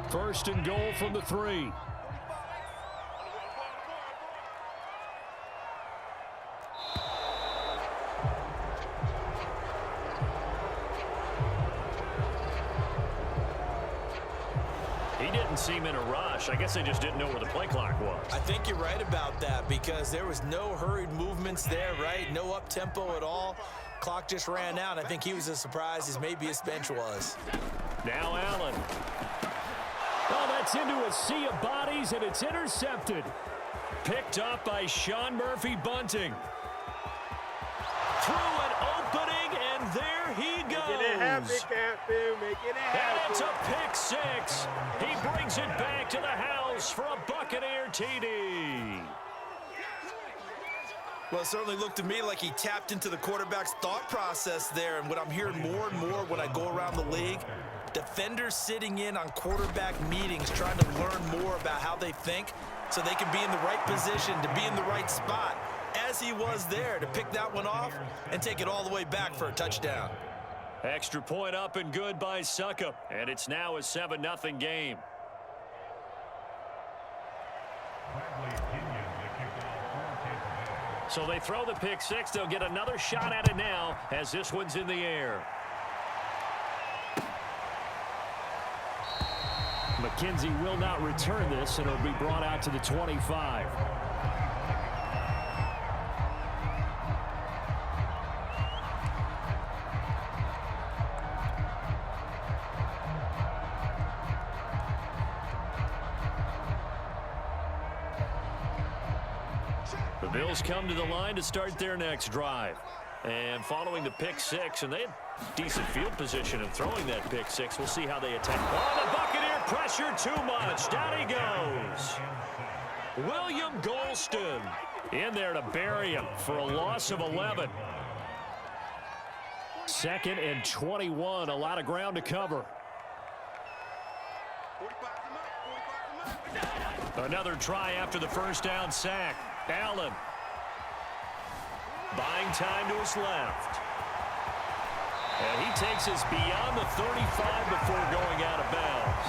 First and goal from the 3. He didn't seem in a rush. I guess they just didn't know where the play clock was. I think you're right about that because there was no hurried movements there, right? No up-tempo at all. Clock just ran out. I think he was as surprised as maybe his bench was. Now Allen. Oh, that's into a sea of bodies, and it's intercepted. Picked up by Sean Murphy-Bunting. Through an opening, and there he goes. Making it happen, Captain. Making it happen. And it's a pick 6. He brings it back to the house for a Buccaneer TD. Well, it certainly looked to me like he tapped into the quarterback's thought process there. And what I'm hearing more and more when I go around the league, defenders sitting in on quarterback meetings trying to learn more about how they think so they can be in the right position, to be in the right spot, as he was there, to pick that one off and take it all the way back for a touchdown. Extra point up and good by Suckup. And it's now a 7-0 game. So they throw the pick 6. They'll get another shot at it now as this one's in the air. McKenzie will not return this, and it'll be brought out to the 25. The Bills come to the line to start their next drive. And following the pick 6, and they had decent field position in throwing that pick 6. We'll see how they attack. Oh, the Buccaneer pressure too much. Down he goes. William Golston in there to bury him for a loss of 11. 2nd and 21. A lot of ground to cover. Another try after the first down sack. Allen. Buying time to his left. And he takes us beyond the 35 before going out of bounds.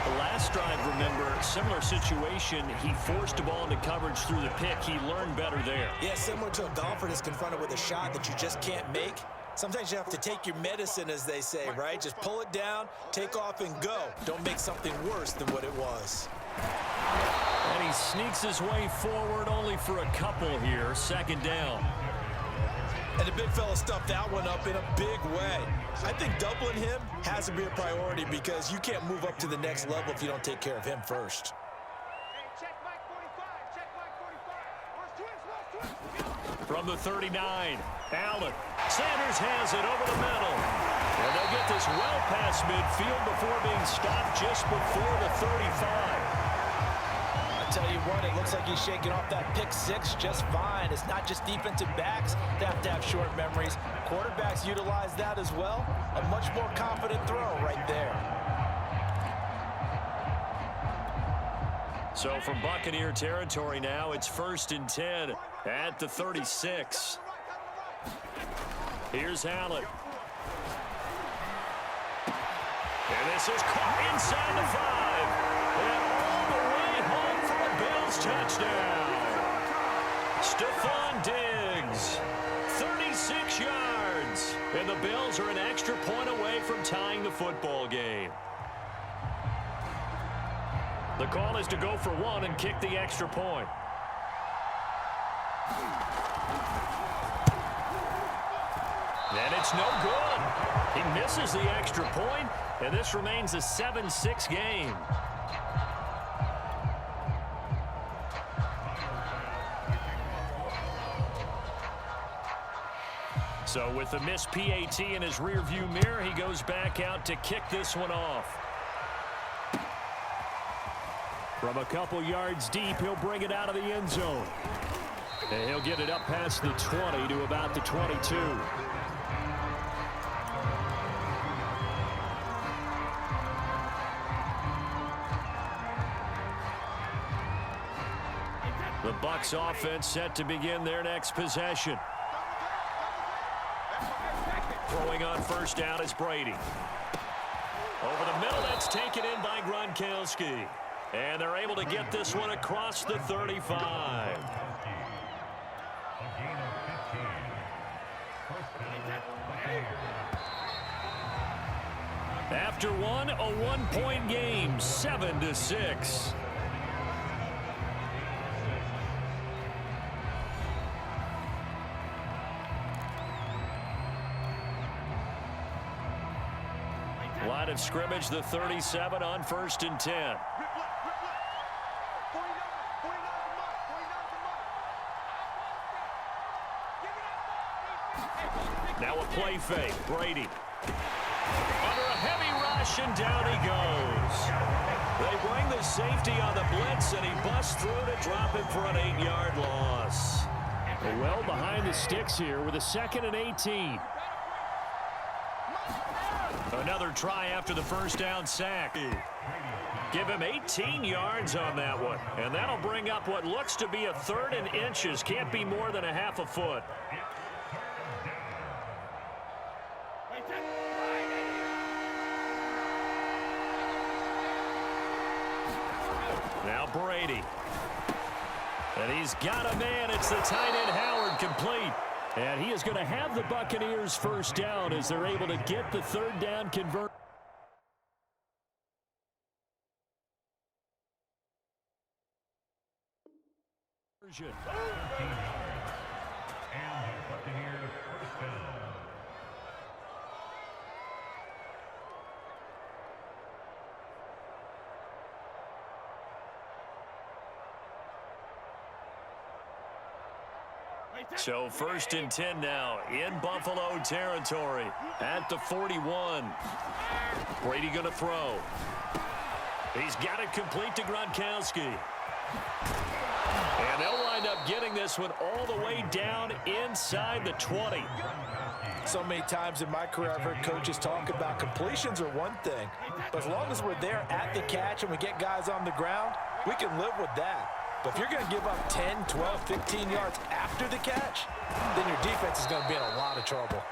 The last drive, remember, similar situation. He forced the ball into coverage through the pick. He learned better there. Yeah, similar to a golfer that's confronted with a shot that you just can't make. Sometimes you have to take your medicine, as they say, right? Just pull it down, take off, and go. Don't make something worse than what it was. And he sneaks his way forward only for a couple here. 2nd down. And the big fella stuffed that one up in a big way. I think doubling him has to be a priority because you can't move up to the next level if you don't take care of him first. From the 39, Allen. Sanders has it over the middle. And they'll get this well past midfield before being stopped just before the 35. I tell you what, it looks like he's shaking off that pick 6 just fine. It's not just defensive backs that have to have short memories. Quarterbacks utilize that as well. A much more confident throw right there. So from Buccaneer territory now, it's 1st and 10 at the 36. Here's Allen. And this is caught inside the 5. And all the way home for a Bills touchdown. Stephon Diggs, 36 yards. And the Bills are an extra point away from tying the football game. The call is to go for 1 and kick the extra point. And it's no good. He misses the extra point, and this remains a 7-6 game. So with the missed PAT in his rearview mirror, he goes back out to kick this one off. From a couple yards deep, he'll bring it out of the end zone. And he'll get it up past the 20 to about the 22. The Bucs offense set to begin their next possession. Throwing on first down is Brady. Over the middle, that's taken in by Gronkowski. And they're able to get this one across the 35. After one, a one-point game, 7-6. Line of scrimmage, the 37 on 1st and 10. Now a play fake. Brady. Under a heavy rush, and down he goes. They bring the safety on the blitz, and he busts through to drop it for an 8-yard loss. Well behind the sticks here with a 2nd and 18. Another try after the first down sack. Give him 18 yards on that one. And that'll bring up what looks to be a 3rd and inches. Can't be more than a half a foot. Now Brady. And he's got a man. It's the tight end Howard, complete. And he is going to have the Buccaneers first down as they're able to get the 3rd down conversion. So 1st and 10 now in Buffalo territory at the 41. Brady going to throw. He's got it complete to Gronkowski. And they'll wind up getting this one all the way down inside the 20. So many times in my career I've heard coaches talk about completions are one thing, but as long as we're there at the catch and we get guys on the ground, we can live with that. But if you're going to give up 10, 12, 15 yards after the catch, then your defense is going to be in a lot of trouble.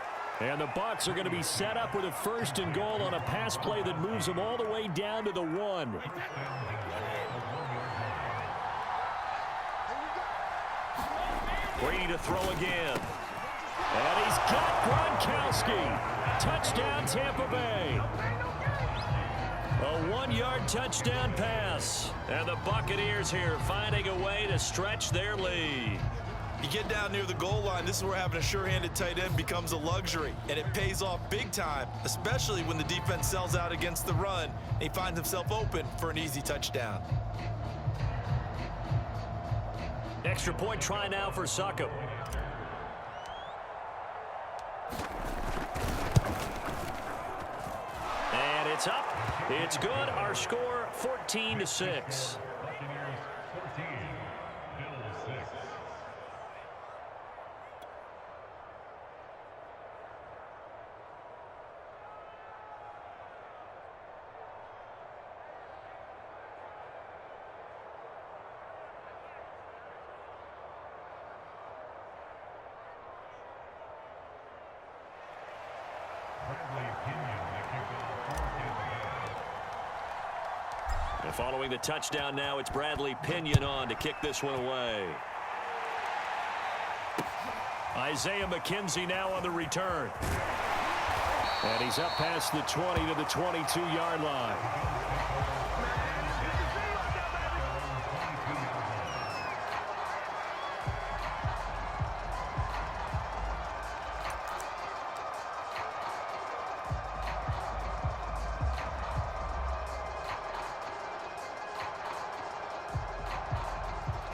And the Bucs are going to be set up with a 1st and goal on a pass play that moves them all the way down to the 1. Brady to throw again. And he's got Gronkowski. Touchdown, Tampa Bay. A 1-yard touchdown pass. And the Buccaneers here finding a way to stretch their lead. You get down near the goal line, this is where having a sure-handed tight end becomes a luxury. And it pays off big time, especially when the defense sells out against the run. And he finds himself open for an easy touchdown. Extra point try now for Succop. And it's up. It's good. Our score 14-6. And following the touchdown now, it's Bradley Pinion on to kick this one away. Isaiah McKenzie now on the return. And he's up past the 20 to the 22-yard line.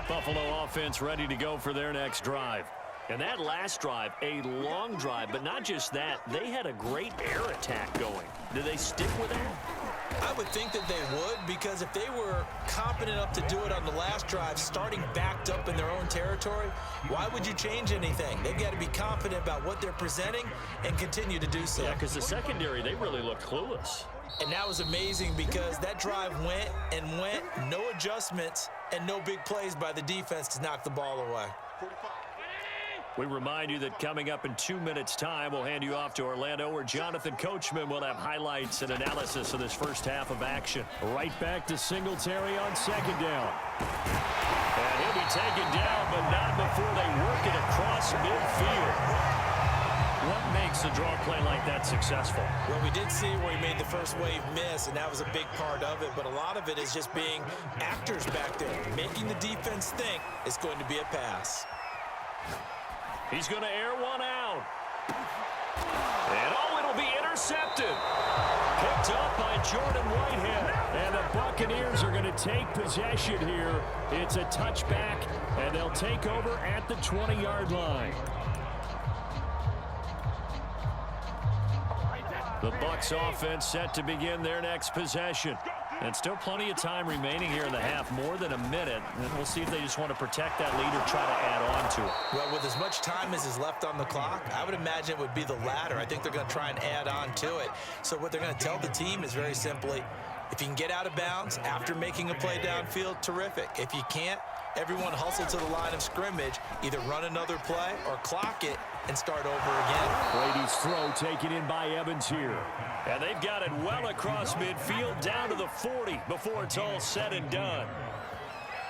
Buffalo offense ready to go for their next drive. And that last drive, a long drive, but not just that. They had a great air attack going. Do they stick with that? I would think that they would, because if they were competent enough to do it on the last drive, starting backed up in their own territory, why would you change anything? They've got to be confident about what they're presenting and continue to do so. Yeah, because the secondary, they really looked clueless. And that was amazing because that drive went and went, no adjustments and no big plays by the defense to knock the ball away. We remind you that coming up in 2 minutes' time, we'll hand you off to Orlando, where Jonathan Coachman will have highlights and analysis of this first half of action. Right back to Singletary on second down. And he'll be taken down, but not before they work it across midfield. What makes a draw play like that successful? Well, we did see where he made the first wave miss, and that was a big part of it. But a lot of it is just being actors back there, making the defense think it's going to be a pass. He's going to air one out. And, it'll be intercepted. Picked up by Jordan Whitehead. And the Buccaneers are going to take possession here. It's a touchback, and they'll take over at the 20-yard line. The Bucs offense set to begin their next possession. And still plenty of time remaining here in the half, more than a minute. And we'll see if they just want to protect that lead or try to add on to it. Well, with as much time as is left on the clock, I would imagine it would be the latter. I think they're going to try and add on to it. So what they're going to tell the team is very simply, if you can get out of bounds after making a play downfield, terrific. If you can't, everyone hustle to the line of scrimmage, either run another play or clock it and start over again. Brady's throw taken in by Evans here. And they've got it well across midfield down to the 40 before it's all said and done.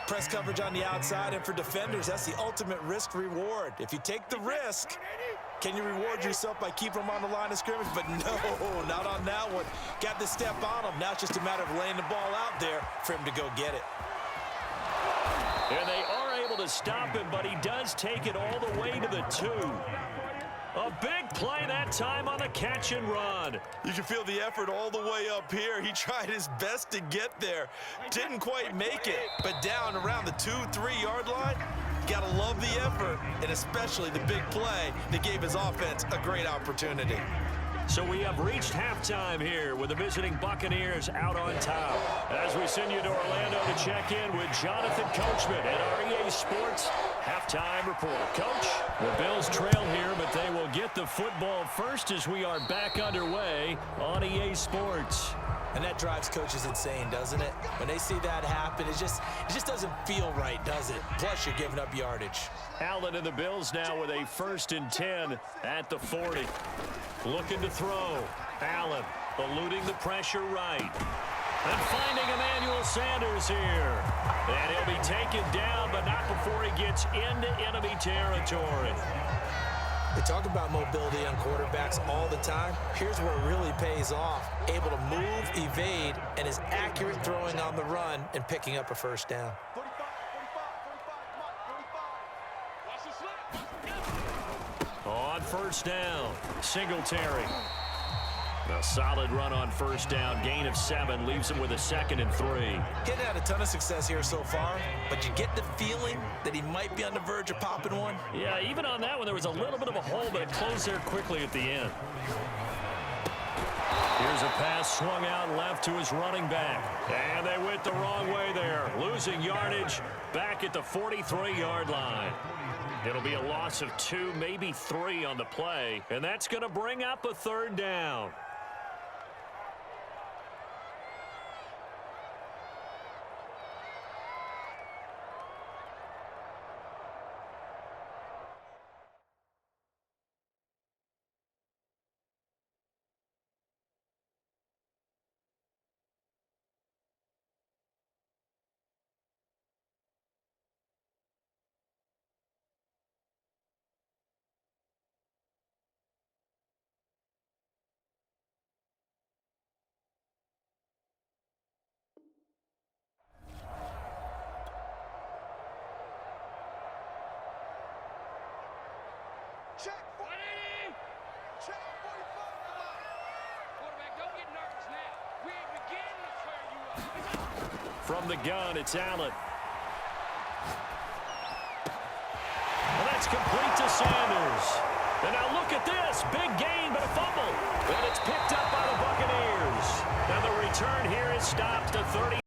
Press coverage on the outside, and for defenders, that's the ultimate risk-reward. If you take the risk, can you reward yourself by keeping them on the line of scrimmage? But no, not on that one. Got the step on him. Now it's just a matter of laying the ball out there for him to go get it. And they are able to stop him, but he does take it all the way to the 2. A big play that time on the catch and run. You can feel the effort all the way up here. He tried his best to get there. Didn't quite make it, but down around the 2-3 yard line, gotta love the effort, and especially the big play that gave his offense a great opportunity. So we have reached halftime here with the visiting Buccaneers out on top. As we send you to Orlando to check in with Jonathan Coachman at our EA Sports Halftime Report. Coach, the Bills trail here, but they will get the football first as we are back underway on EA Sports. And that drives coaches insane, doesn't it? When they see that happen, it just doesn't feel right, does it? Plus, you're giving up yardage. Allen and the Bills now with a 1st and 10 at the 40. Looking to throw. Allen eluding the pressure right. And finding Emmanuel Sanders here. And he'll be taken down, but not before he gets into enemy territory. They talk about mobility on quarterbacks all the time. Here's where it really pays off. Able to move, evade, and is accurate throwing on the run and picking up a first down. On first down, Singletary. A solid run on first down. Gain of 7 leaves him with a 2nd and 3. Getting had a ton of success here so far, but you get the feeling that he might be on the verge of popping one. Yeah, even on that one, there was a little bit of a hole, but it closed there quickly at the end. Here's a pass swung out left to his running back. And they went the wrong way there. Losing yardage back at the 43-yard line. It'll be a loss of 2, maybe 3 on the play. And that's going to bring up a 3rd down. Check 40. Check 45. Quarterback, don't get nervous now. We ain't beginning to tear you up. From the gun, it's Allen. And that's complete to Sanders. And now look at this. Big gain, but a fumble. And it's picked up by the Buccaneers. Now the return here is stopped to 30.